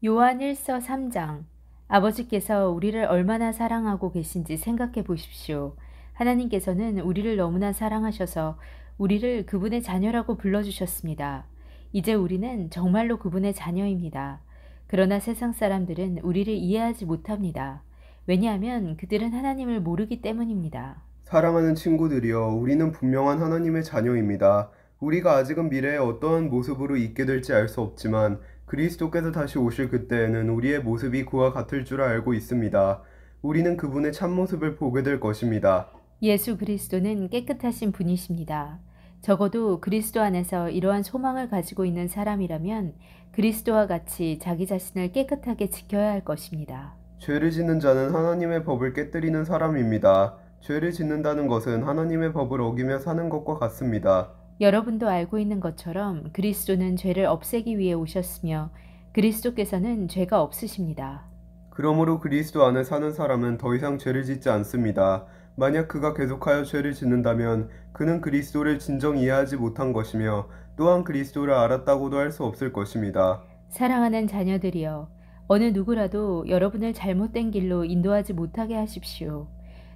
요한 1서 3장. 아버지께서 우리를 얼마나 사랑하고 계신지 생각해 보십시오. 하나님께서는 우리를 너무나 사랑하셔서 우리를 그분의 자녀라고 불러주셨습니다. 이제 우리는 정말로 그분의 자녀입니다. 그러나 세상 사람들은 우리를 이해하지 못합니다. 왜냐하면 그들은 하나님을 모르기 때문입니다. 사랑하는 친구들이여, 우리는 분명한 하나님의 자녀입니다. 우리가 아직은 미래에 어떠한 모습으로 있게 될지 알 수 없지만 그리스도께서 다시 오실 그때에는 우리의 모습이 그와 같을 줄 알고 있습니다. 우리는 그분의 참모습을 보게 될 것입니다. 예수 그리스도는 깨끗하신 분이십니다. 적어도 그리스도 안에서 이러한 소망을 가지고 있는 사람이라면 그리스도와 같이 자기 자신을 깨끗하게 지켜야 할 것입니다. 죄를 짓는 자는 하나님의 법을 깨뜨리는 사람입니다. 죄를 짓는다는 것은 하나님의 법을 어기며 사는 것과 같습니다. 여러분도 알고 있는 것처럼 그리스도는 죄를 없애기 위해 오셨으며 그리스도께서는 죄가 없으십니다. 그러므로 그리스도 안에 사는 사람은 더 이상 죄를 짓지 않습니다. 만약 그가 계속하여 죄를 짓는다면 그는 그리스도를 진정 이해하지 못한 것이며 또한 그리스도를 알았다고도 할 수 없을 것입니다. 사랑하는 자녀들이여, 어느 누구라도 여러분을 잘못된 길로 인도하지 못하게 하십시오.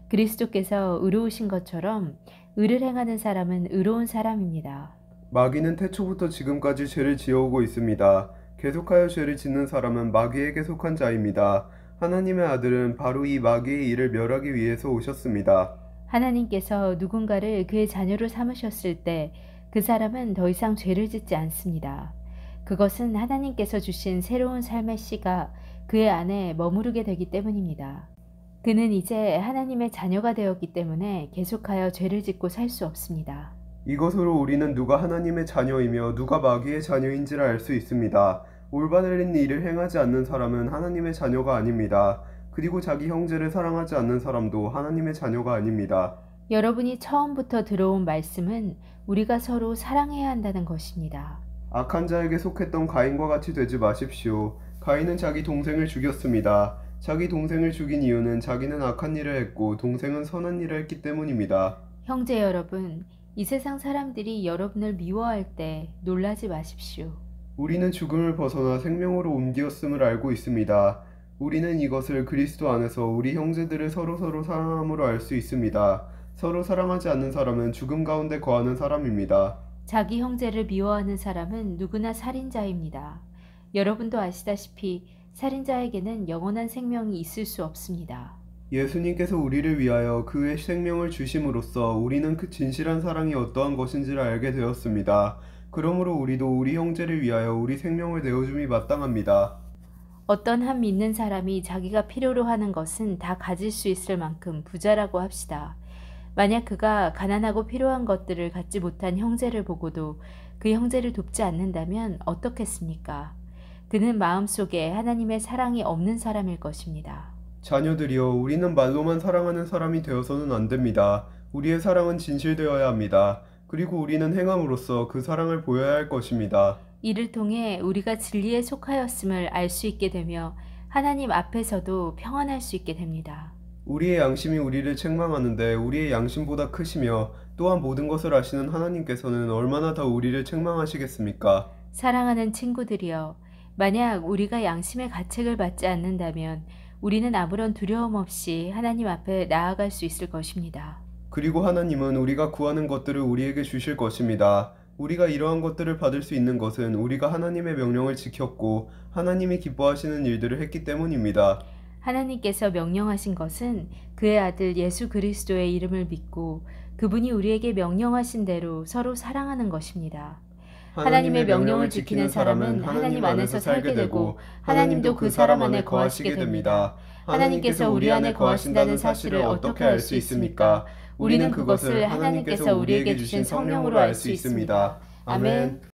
그리스도께서 의로우신 것처럼 의를 행하는 사람은 의로운 사람입니다. 마귀는 태초부터 지금까지 죄를 지어오고 있습니다. 계속하여 죄를 짓는 사람은 마귀에게 속한 자입니다. 하나님의 아들은 바로 이 마귀의 일을 멸하기 위해서 오셨습니다. 하나님께서 누군가를 그의 자녀로 삼으셨을 때 그 사람은 더 이상 죄를 짓지 않습니다. 그것은 하나님께서 주신 새로운 삶의 씨가 그의 안에 머무르게 되기 때문입니다. 그는 이제 하나님의 자녀가 되었기 때문에 계속하여 죄를 짓고 살 수 없습니다. 이것으로 우리는 누가 하나님의 자녀이며 누가 마귀의 자녀인지를 알 수 있습니다. 올바른 일을 행하지 않는 사람은 하나님의 자녀가 아닙니다. 그리고 자기 형제를 사랑하지 않는 사람도 하나님의 자녀가 아닙니다. 여러분이 처음부터 들어온 말씀은 우리가 서로 사랑해야 한다는 것입니다. 악한 자에게 속했던 가인과 같이 되지 마십시오. 가인은 자기 동생을 죽였습니다. 자기 동생을 죽인 이유는 자기는 악한 일을 했고 동생은 선한 일을 했기 때문입니다. 형제 여러분, 이 세상 사람들이 여러분을 미워할 때 놀라지 마십시오. 우리는 죽음을 벗어나 생명으로 옮겼음을 알고 있습니다. 우리는 이것을 그리스도 안에서 우리 형제들을 서로서로 사랑함으로 알 수 있습니다. 서로 사랑하지 않는 사람은 죽음 가운데 거하는 사람입니다. 자기 형제를 미워하는 사람은 누구나 살인자입니다. 여러분도 아시다시피 살인자에게는 영원한 생명이 있을 수 없습니다. 예수님께서 우리를 위하여 그의 생명을 주심으로써 우리는 그 진실한 사랑이 어떠한 것인지를 알게 되었습니다. 그러므로 우리도 우리 형제를 위하여 우리 생명을 내어줌이 마땅합니다. 어떤 한 믿는 사람이 자기가 필요로 하는 것은 다 가질 수 있을 만큼 부자라고 합시다. 만약 그가 가난하고 필요한 것들을 갖지 못한 형제를 보고도 그 형제를 돕지 않는다면 어떻겠습니까? 그는 마음속에 하나님의 사랑이 없는 사람일 것입니다. 자녀들이여, 우리는 말로만 사랑하는 사람이 되어서는 안 됩니다. 우리의 사랑은 진실되어야 합니다. 그리고 우리는 행함으로써 그 사랑을 보여야 할 것입니다. 이를 통해 우리가 진리에 속하였음을 알 수 있게 되며 하나님 앞에서도 평안할 수 있게 됩니다. 우리의 양심이 우리를 책망하는데 우리의 양심보다 크시며 또한 모든 것을 아시는 하나님께서는 얼마나 더 우리를 책망하시겠습니까? 사랑하는 친구들이여, 만약 우리가 양심의 가책을 받지 않는다면 우리는 아무런 두려움 없이 하나님 앞에 나아갈 수 있을 것입니다. 그리고 하나님은 우리가 구하는 것들을 우리에게 주실 것입니다. 우리가 이러한 것들을 받을 수 있는 것은 우리가 하나님의 명령을 지켰고 하나님이 기뻐하시는 일들을 했기 때문입니다. 하나님께서 명령하신 것은 그의 아들 예수 그리스도의 이름을 믿고 그분이 우리에게 명령하신 대로 서로 사랑하는 것입니다. 하나님의 명령을 지키는 사람은 하나님 안에서 살게 되고 하나님도 그 사람 안에 거하시게 됩니다. 하나님께서 우리 안에 거하신다는 사실을 어떻게 알 수 있습니까? 우리는 그것을 하나님께서 우리에게 주신 성령으로 알 수 있습니다. 아멘.